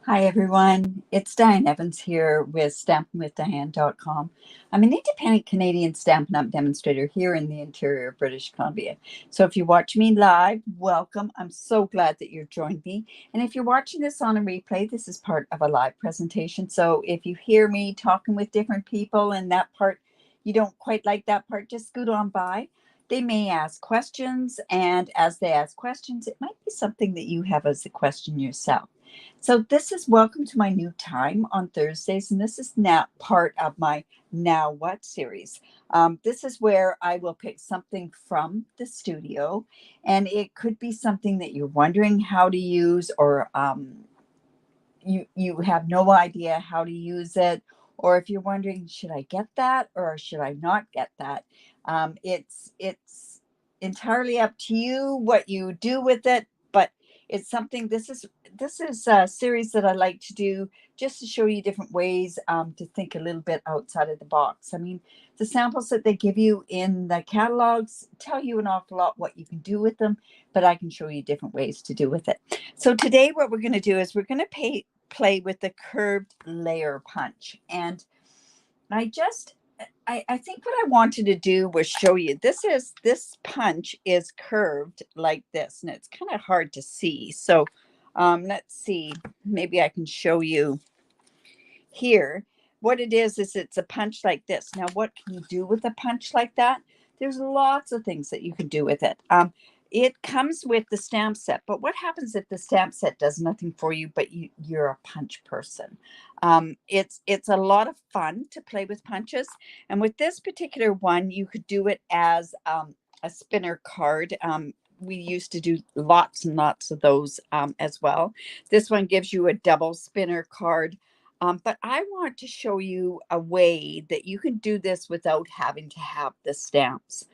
Hi everyone, it's Diane Evans here with stampinwithdiane.com. I'm an independent Canadian Stampin' Up demonstrator here in the interior of British Columbia. So if you watch me live, welcome. I'm so glad that you've joined me. And if you're watching this on a replay, this is part of a live presentation. So if you hear me talking with different people and that part, you don't quite like that part, just scoot on by. They may ask questions, and as they ask questions, it might be something that you have as a question yourself. So this is welcome to my new time on Thursdays, and this is now part of my Now What series. This is where I will pick something from the studio, and it could be something that you're wondering how to use, or you have no idea how to use it, or if you're wondering, should I get that or should I not get that? It's entirely up to you what you do with it, but it's something. This is a series that I like to do just to show you different ways to think a little bit outside of the box. I mean, the samples that they give you in the catalogs tell you an awful lot what you can do with them, but I can show you different ways to do with it. So today what we're going to do is we're going to play with the curved layer punch. And I think what I wanted to do was show you, this punch is curved like this, and it's kind of hard to see. So let's see, maybe I can show you here. What it is it's a punch like this. Now, what can you do with a punch like that? There's lots of things that you can do with it. It comes with the stamp set, but what happens if the stamp set does nothing for you, but you're a punch person? It's a lot of fun to play with punches, and with this particular one, you could do it as a spinner card. We used to do lots and lots of those as well. This one gives you a double spinner card. But I want to show you a way that you can do this without having to have the stamps.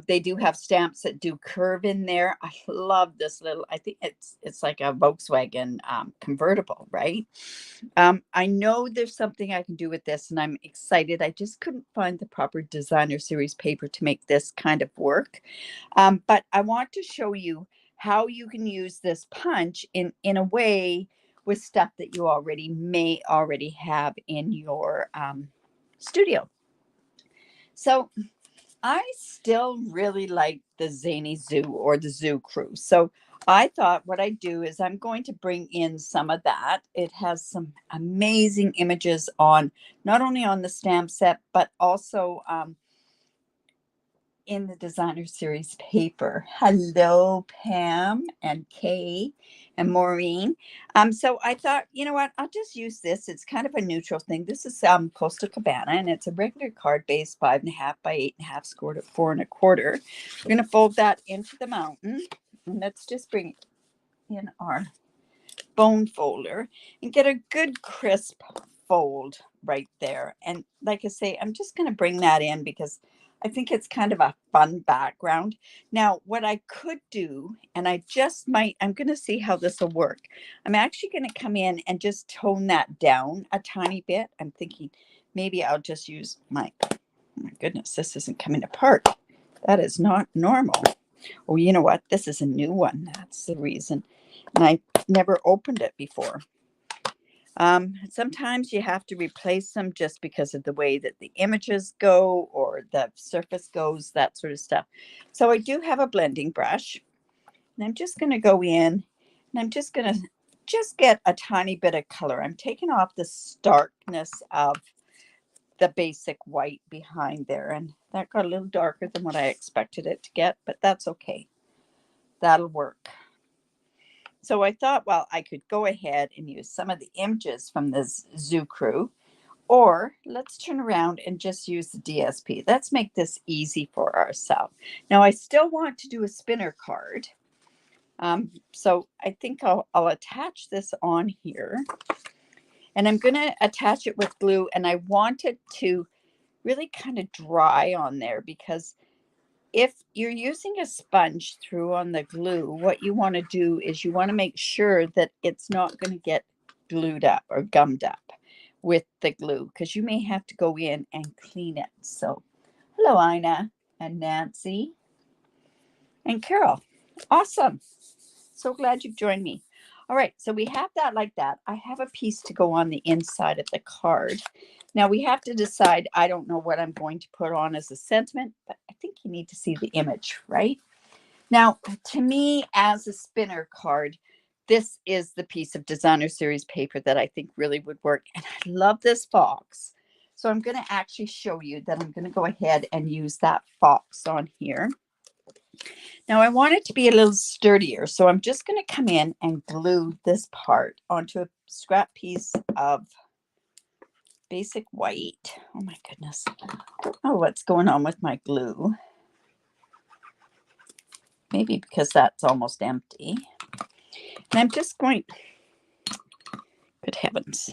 They do have stamps that do curve in there. I love this little, I think it's like a Volkswagen convertible, right? I know there's something I can do with this, and I'm excited. I just couldn't find the proper designer series paper to make this kind of work. But I want to show you how you can use this punch in a way with stuff that you may already have in your studio. So I still really like the Zany Zoo or the Zoo Crew. So I thought what I do is I'm going to bring in some of that. It has some amazing images on, not only on the stamp set, but also in the designer series paper. Hello, Pam and Kay and Maureen. So I thought, you know what, I'll just use this. It's kind of a neutral thing. This is Coastal Cabana, and it's a regular card base, 5.5 by 8.5, scored at 4.25. We're going to fold that into the mountain, and let's just bring it in our bone folder and get a good crisp fold right there. And like I say, I'm just going to bring that in because I think it's kind of a fun background. Now, what I could do, and I'm going to see how this will work. I'm actually going to come in and just tone that down a tiny bit. I'm thinking maybe I'll just use oh my goodness, this isn't coming apart. That is not normal. Oh, you know what? This is a new one. That's the reason. And I never opened it before. Sometimes you have to replace them just because of the way that the images go or the surface goes, that sort of stuff. So I do have a blending brush, and I'm just going to go in, and I'm just going to get a tiny bit of color. I'm taking off the starkness of the basic white behind there, and that got a little darker than what I expected it to get, but that's okay. That'll work. So I thought, well, I could go ahead and use some of the images from this Zoo Crew, or let's turn around and just use the DSP. Let's make this easy for ourselves. Now, I still want to do a spinner card. So I think I'll attach this on here, and I'm going to attach it with glue, and I want it to really kind of dry on there, because if you're using a sponge through on the glue, what you want to do is you want to make sure that it's not going to get glued up or gummed up with the glue, because you may have to go in and clean it. So hello, Ina and Nancy and Carol. Awesome. So glad you've joined me. All right, so we have that like that. I have a piece to go on the inside of the card. Now we have to decide, I don't know what I'm going to put on as a sentiment, but I think you need to see the image, right? Now, to me, as a spinner card, this is the piece of designer series paper that I think really would work. And I love this fox. So I'm going to actually show you that I'm going to go ahead and use that fox on here. Now I want it to be a little sturdier, so I'm just going to come in and glue this part onto a scrap piece of basic white. Oh my goodness. Oh, what's going on with my glue? Maybe because that's almost empty. And I'm just going, good heavens,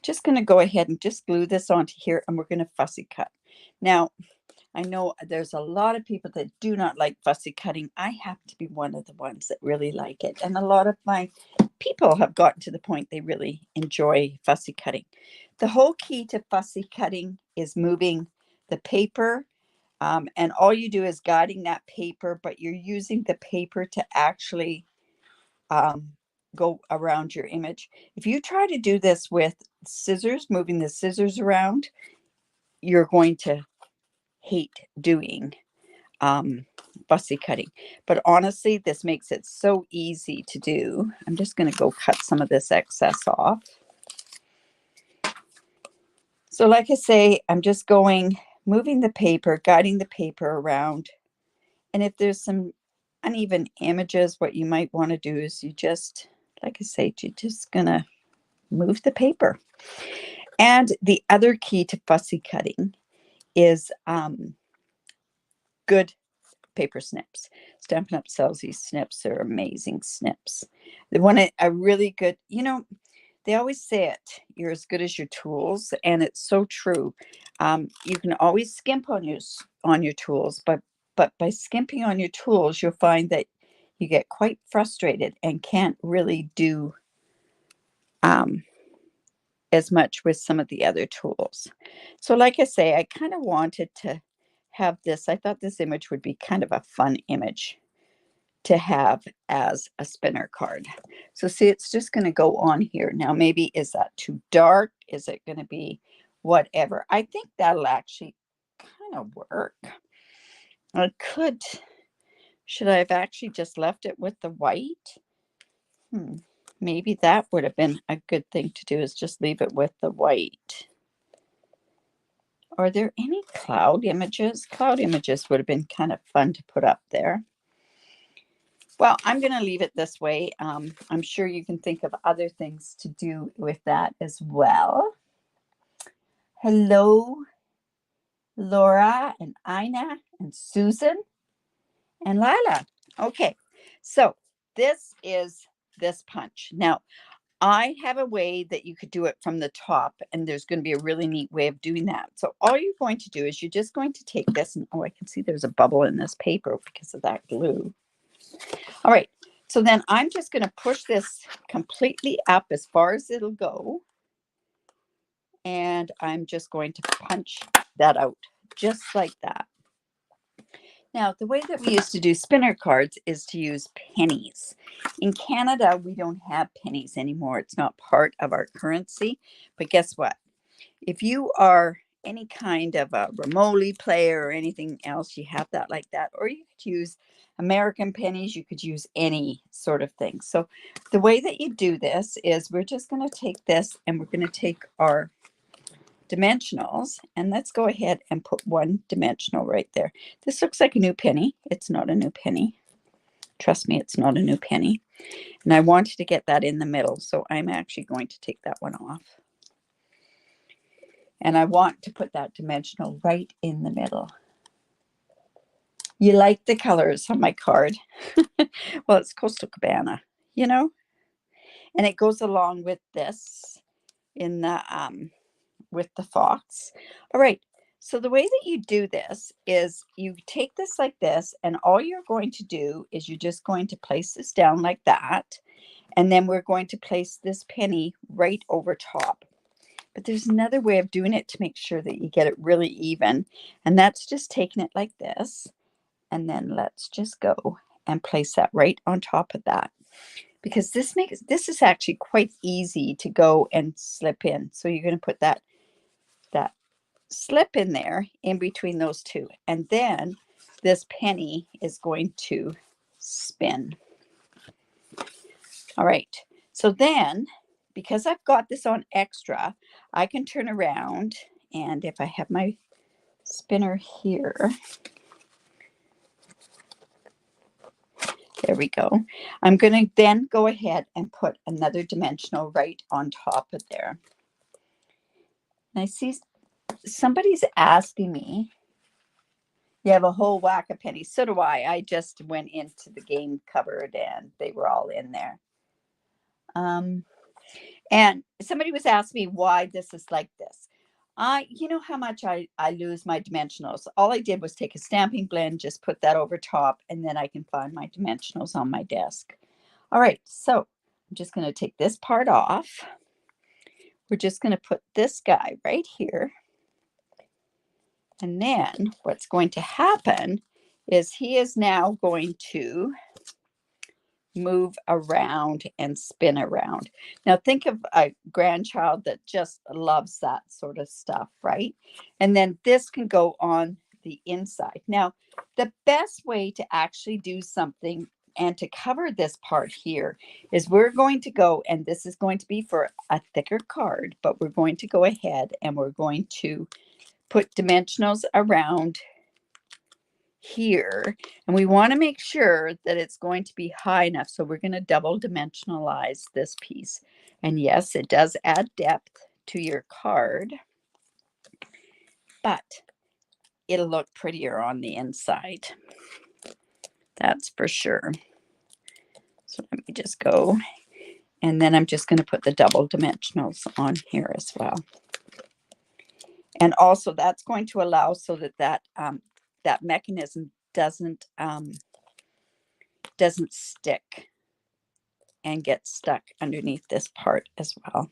just going to go ahead and just glue this onto here, and we're going to fussy cut. Now, I know there's a lot of people that do not like fussy cutting. I happen to be one of the ones that really like it. And a lot of my people have gotten to the point they really enjoy fussy cutting. The whole key to fussy cutting is moving the paper. And all you do is guiding that paper, but you're using the paper to actually go around your image. If you try to do this with scissors, moving the scissors around, you're going to hate doing fussy cutting. But honestly, this makes it so easy to do. I'm just going to go cut some of this excess off. So like I say, I'm just moving the paper, guiding the paper around. And if there's some uneven images, what you might want to do is you just, like I say, you're just going to move the paper. And the other key to fussy cutting is good paper snips. Stampin' Up sells these snips. They're amazing snips. They want a really good, they always say it, you're as good as your tools, and it's so true. You can always skimp on your tools, but by skimping on your tools, you'll find that you get quite frustrated and can't really do as much with some of the other tools. So like I say, I kind of wanted to have this. I thought this image would be kind of a fun image to have as a spinner card. So see, it's just going to go on here. Now, maybe, is that too dark? Is it going to be whatever? I think that'll actually kind of work. I could, should I have actually just left it with the white? Maybe that would have been a good thing to do, is just leave it with the white. Are there any cloud images? Cloud images would have been kind of fun to put up there. Well, I'm going to leave it this way. I'm sure you can think of other things to do with that as well. Hello, Laura and Ina and Susan and Lila. Okay, so this is this punch. Now, I have a way that you could do it from the top, and there's going to be a really neat way of doing that. So all you're going to do is you're just going to take this, and oh, I can see there's a bubble in this paper because of that glue. All right, so then I'm just going to push this completely up as far as it'll go. And I'm just going to punch that out just like that. Now, the way that we used to do spinner cards is to use pennies. In Canada, we don't have pennies anymore. It's not part of our currency. But guess what? If you are any kind of a Remoli player or anything else, you have that like that. Or you could use American pennies. You could use any sort of thing. So the way that you do this is we're just going to take this, and we're going to take our dimensionals, and let's go ahead and put one dimensional right there. This looks like a new penny. It's not a new penny. Trust me, it's not a new penny. And I wanted to get that in the middle, so I'm actually going to take that one off. And I want to put that dimensional right in the middle. You like the colors on my card? Well, it's Coastal Cabana, and it goes along with this in the with the fox. All right, so the way that you do this is you take this like this, and all you're going to do is you're just going to place this down like that, and then we're going to place this penny right over top. But there's another way of doing it to make sure that you get it really even, and that's just taking it like this, and then let's just go and place that right on top of that. because this is actually quite easy to go and slip in. So you're going to put that slip in there in between those two, and then this penny is going to spin. All right, so then because I've got this on extra, I can turn around, and if I have my spinner here, there we go. I'm going to then go ahead and put another dimensional right on top of there. And I see somebody's asking me, you have a whole whack of pennies. So do I. I just went into the game cupboard and they were all in there. And somebody was asking me why this is like this. You know how much I lose my dimensionals. All I did was take a stamping blend, just put that over top, and then I can find my dimensionals on my desk. All right, so I'm just going to take this part off. We're just going to put this guy right here. And then what's going to happen is he is now going to move around and spin around. Now think of a grandchild that just loves that sort of stuff, right? And then this can go on the inside. Now, the best way to actually do something and to cover this part here is we're going to go, and this is going to be for a thicker card, but we're going to go ahead and we're going to put dimensionals around here, and we want to make sure that it's going to be high enough. So we're going to double dimensionalize this piece. And yes, it does add depth to your card, but it'll look prettier on the inside. That's for sure. So let me just go. And then I'm just going to put the double dimensionals on here as well. And also that's going to allow so that that mechanism doesn't stick and get stuck underneath this part as well.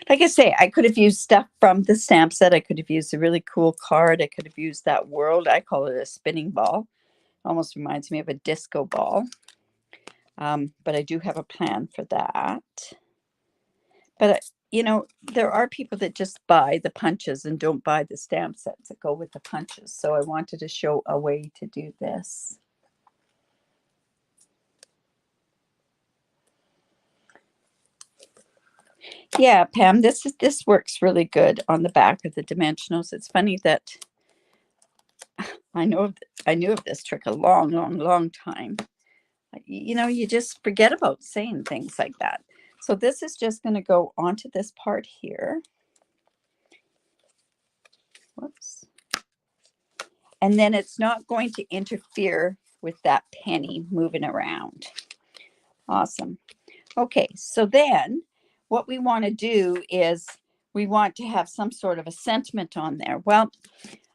Like I say, I could have used stuff from the stamp set. I could have used a really cool card. I could have used that world. I call it a spinning ball. Almost reminds me of a disco ball. But I do have a plan for that. But, you know, there are people that just buy the punches and don't buy the stamp sets that go with the punches. So I wanted to show a way to do this. Yeah, Pam, this works really good on the back of the dimensionals. It's funny that I knew of this trick a long time. You know, you just forget about saying things like that. So this is just going to go onto this part here. Whoops. And then it's not going to interfere with that penny moving around. Awesome. Okay, so then what we want to do is we want to have some sort of a sentiment on there. Well,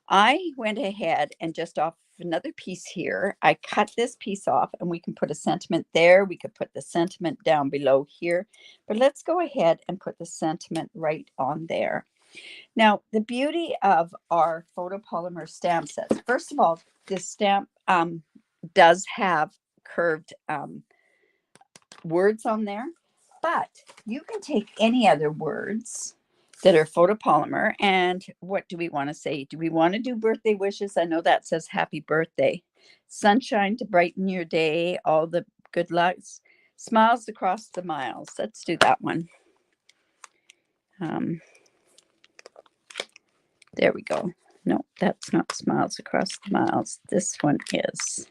I went ahead and just off another piece here, I cut this piece off, and we can put a sentiment there. We could put the sentiment down below here, but let's go ahead and put the sentiment right on there. Now, the beauty of our photopolymer stamp sets, first of all, this stamp does have curved words on there, but you can take any other words that are photopolymer, and what do we want to say? Do we want to do birthday wishes? I know that says happy birthday. Sunshine to brighten your day, all the good lucks, smiles across the miles. Let's do that one. There we go. No, that's not smiles across the miles. This one is.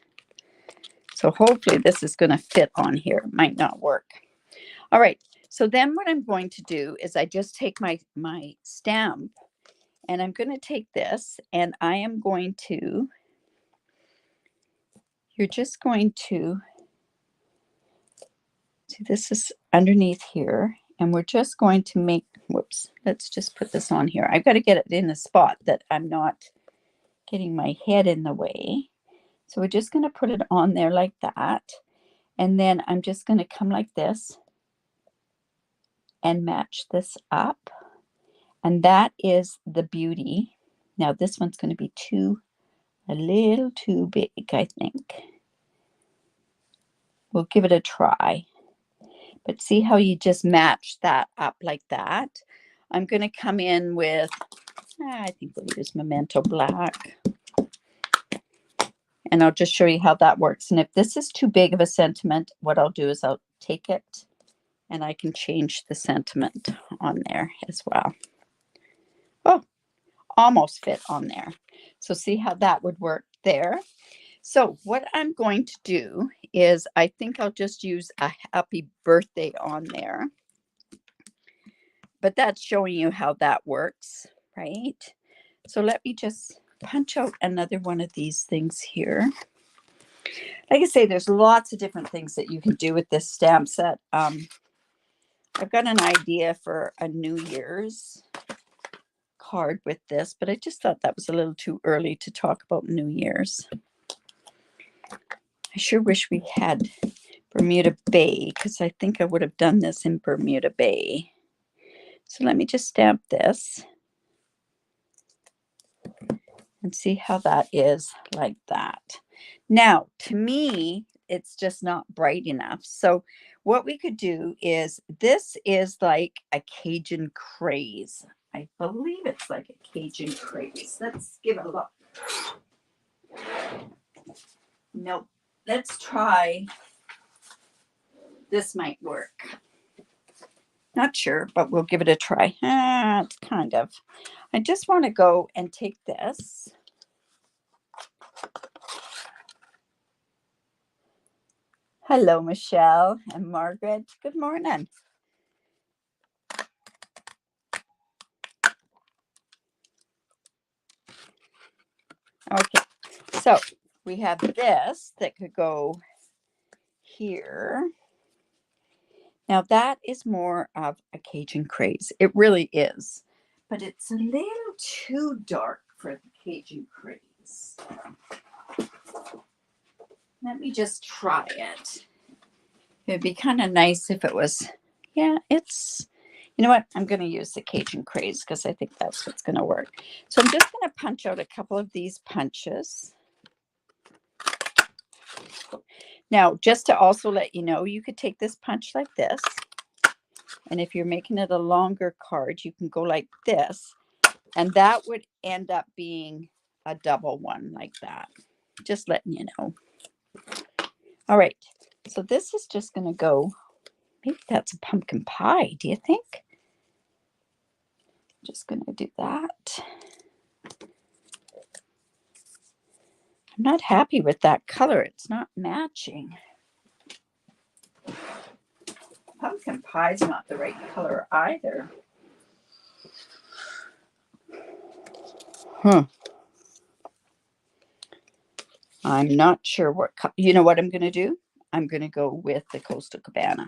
So hopefully this is going to fit on here. It might not work. All right. So then what I'm going to do is I just take my stamp, and I'm going to take this, and I am going to, you're just going to, see, this is underneath here, and we're just going to make, whoops, let's just put this on here. I've got to get it in a spot that I'm not getting my head in the way. So we're just going to put it on there like that. And then I'm just going to come like this and match this up. And that is the beauty. Now this one's going to be a little too big, I think. We'll give it a try. But see how you just match that up like that? I'm going to come in with, I think we'll use Memento Black. And I'll just show you how that works. And if this is too big of a sentiment, what I'll do is I'll take it and I can change the sentiment on there as well. Oh, almost fit on there. So see how that would work there. So what I'm going to do is I think I'll just use a happy birthday on there. But that's showing you how that works, right? So let me just punch out another one of these things here. Like I say, there's lots of different things that you can do with this stamp set. I've got an idea for a New Year's card with this, but I just thought that was a little too early to talk about New Year's. I sure wish we had Bermuda Bay, because I think I would have done this in Bermuda Bay. So let me just stamp this and see how that is like that. Now, to me, it's just not bright enough. So what we could do is, this is like a Cajun craze. I believe it's like a Cajun craze. Let's give it a look. Nope. Let's try. This might work. Not sure, but we'll give it a try. It's kind of. I just want to go and take this. Hello, Michelle and Margaret. Good morning. Okay, so we have this that could go here. Now that is more of a Cajun craze. It really is, but it's a little too dark for the Cajun craze. Let me just try it. It'd be kind of nice if it was, yeah, it's, you know what? I'm going to use the Cajun craze because I think that's what's going to work. So I'm just going to punch out a couple of these punches. Now, just to also let you know, you could take this punch like this. And if you're making it a longer card, you can go like this. And that would end up being a double one like that. Just letting you know. All right. So this is just going to go, maybe that's a pumpkin pie. Do you think? Just going to do that. I'm not happy with that color. It's not matching. Pumpkin pie is not the right color either. I'm not sure what, you know what I'm going to do? I'm going to go with the Coastal Cabana.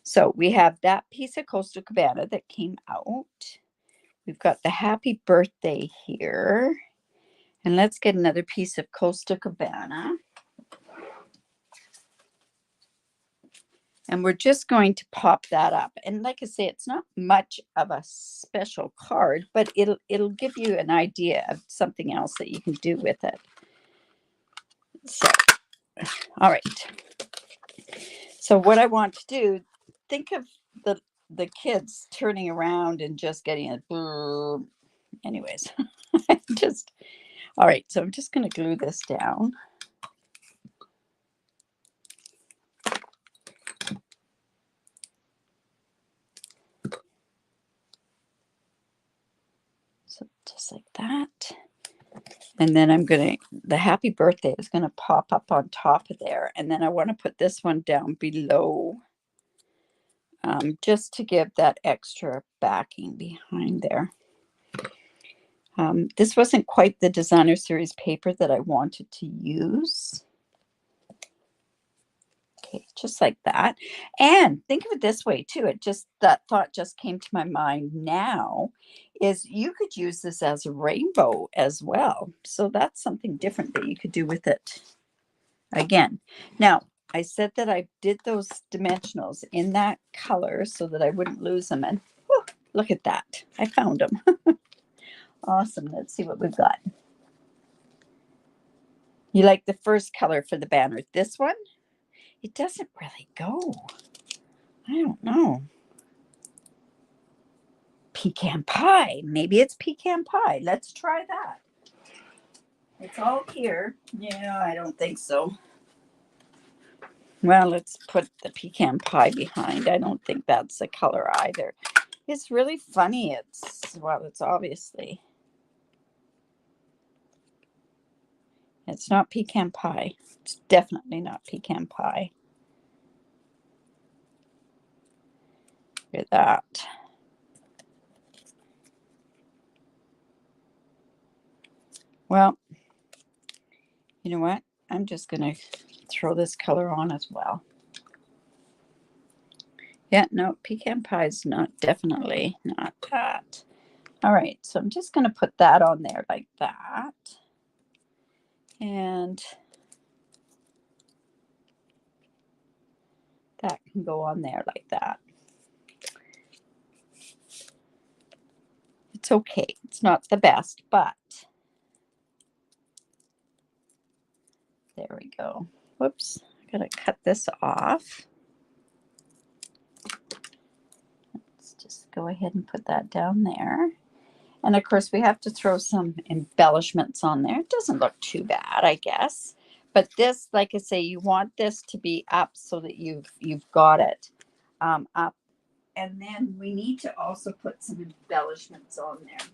So we have that piece of Coastal Cabana that came out. We've got the happy birthday here. And let's get another piece of Coastal Cabana. And we're just going to pop that up. And like I say, it's not much of a special card, but it'll give you an idea of something else that you can do with it. So, all right. So what I want to do, think of the kids turning around and just getting it. Anyways, just, all right. So I'm just going to glue this down. So just like that. And then I'm going to, the happy birthday is going to pop up on top of there. And then I want to put this one down below, just to give that extra backing behind there. This wasn't quite the designer series paper that I wanted to use. Okay, just like that. And think of it this way too. That thought just came to my mind now, is you could use this as a rainbow as well. So that's something different that you could do with it. Again, now I said that I did those dimensionals in that color so that I wouldn't lose them. And whew, look at that. I found them. Awesome. Let's see what we've got. You like the first color for the banner. This one? It doesn't really go. I don't know. Pecan pie. Maybe it's pecan pie. Let's try that. It's all here. Yeah, I don't think so. Well, let's put the pecan pie behind. I don't think that's the color either. It's really funny. It's obviously. It's not pecan pie. It's definitely not pecan pie. Look at that. Well, you know what? I'm just going to throw this color on as well. Yeah, no, pecan pie is definitely not that. All right, so I'm just going to put that on there like that. And that can go on there like that. It's okay. It's not the best, but there we go. Whoops, I gotta cut this off. Let's just go ahead and put that down there. And of course, we have to throw some embellishments on there. It doesn't look too bad, I guess. But this, like I say, you want this to be up so that you've got it up. And then we need to also put some embellishments on there.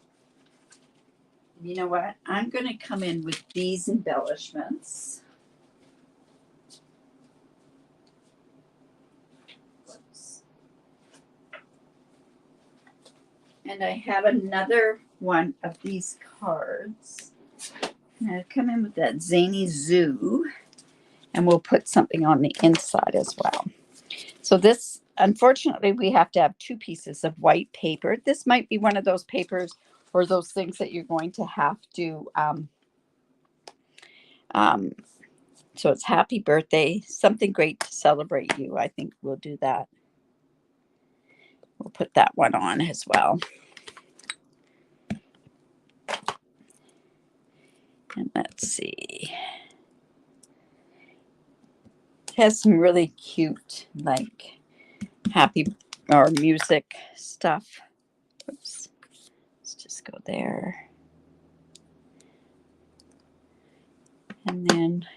You know what? I'm going to come in with these embellishments. Oops. And I have another one of these cards. I'm going to come in with that Zany Zoo. And we'll put something on the inside as well. So this, unfortunately, we have to have 2 pieces of white paper. This might be one of those papers or those things that you're going to have to, so it's happy birthday, something great to celebrate you. I think we'll do that. We'll put that one on as well. And let's see. It has some really cute, like, happy or music stuff. Oops. Let's just go there. And then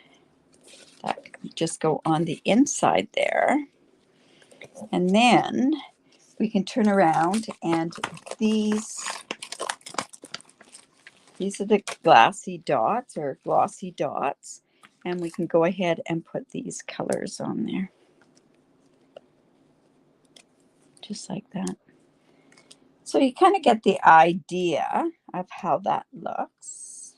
that can just go on the inside there. And then we can turn around and these are the glassy dots or glossy dots. And we can go ahead and put these colors on there. Just like that. So you kind of get the idea of how that looks.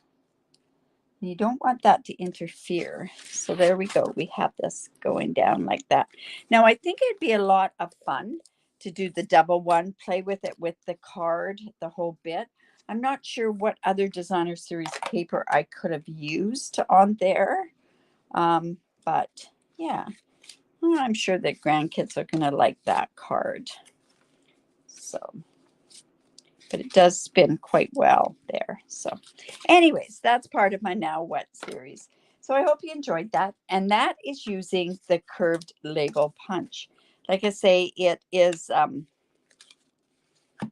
You don't want that to interfere. So there we go. We have this going down like that. Now, I think it'd be a lot of fun to do the double one, play with it with the card, the whole bit. I'm not sure what other designer series paper I could have used on there. But yeah, I'm sure that grandkids are going to like that card. So, but it does spin quite well there. So anyways, that's part of my Now What series. So I hope you enjoyed that. And that is using the curved Lego punch. Like I say, it is,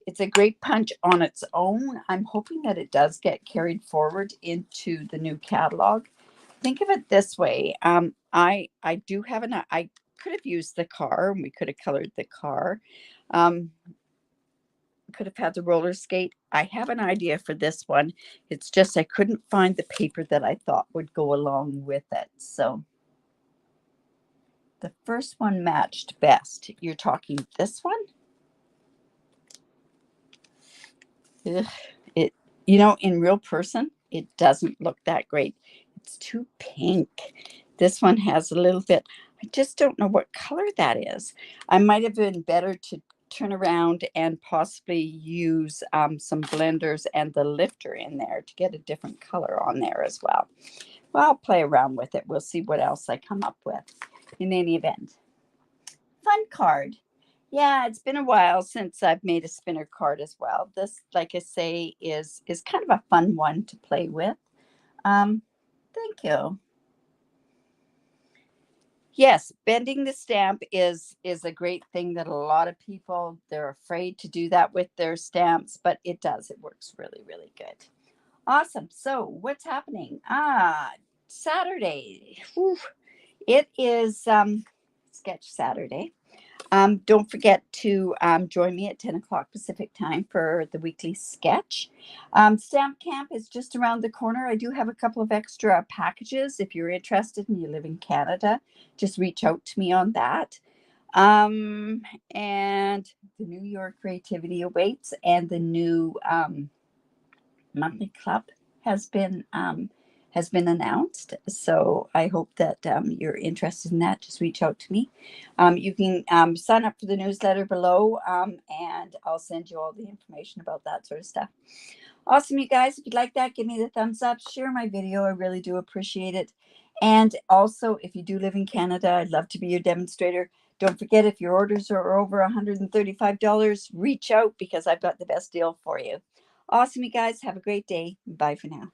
it's a great punch on its own. I'm hoping that it does get carried forward into the new catalog. Think of it this way. I do have I could have used the car and we could have colored the car. Could have had the roller skate. I have an idea for this one. It's just I couldn't find the paper that I thought would go along with it. So the first one matched best. You're talking this one? Ugh, it, in real person, it doesn't look that great. It's too pink. This one has a little bit, I just don't know what color that is. I might have been better to turn around and possibly use some blenders and the lifter in there to get a different color on there as well. Well, I'll play around with it. We'll see what else I come up with in any event. Fun card. Yeah, it's been a while since I've made a spinner card as well. This, like I say, is kind of a fun one to play with. Thank you. Yes, bending the stamp is a great thing that a lot of people, they're afraid to do that with their stamps, but it does. It works really, really good. Awesome. So what's happening? Saturday. Whew. It is Sketch Saturday. Don't forget to join me at 10 o'clock Pacific time for the weekly sketch. Stamp Camp is just around the corner. I do have a couple of extra packages. If you're interested and you live in Canada, just reach out to me on that. And the New York Creativity Awaits and the new monthly club has been um, has been announced. So I hope that you're interested in that. Just reach out to me. You can sign up for the newsletter below, and I'll send you all the information about that sort of stuff. Awesome, you guys. If you'd like that, give me the thumbs up. Share my video. I really do appreciate it. And also, if you do live in Canada, I'd love to be your demonstrator. Don't forget, if your orders are over $135, reach out because I've got the best deal for you. Awesome, you guys. Have a great day. Bye for now.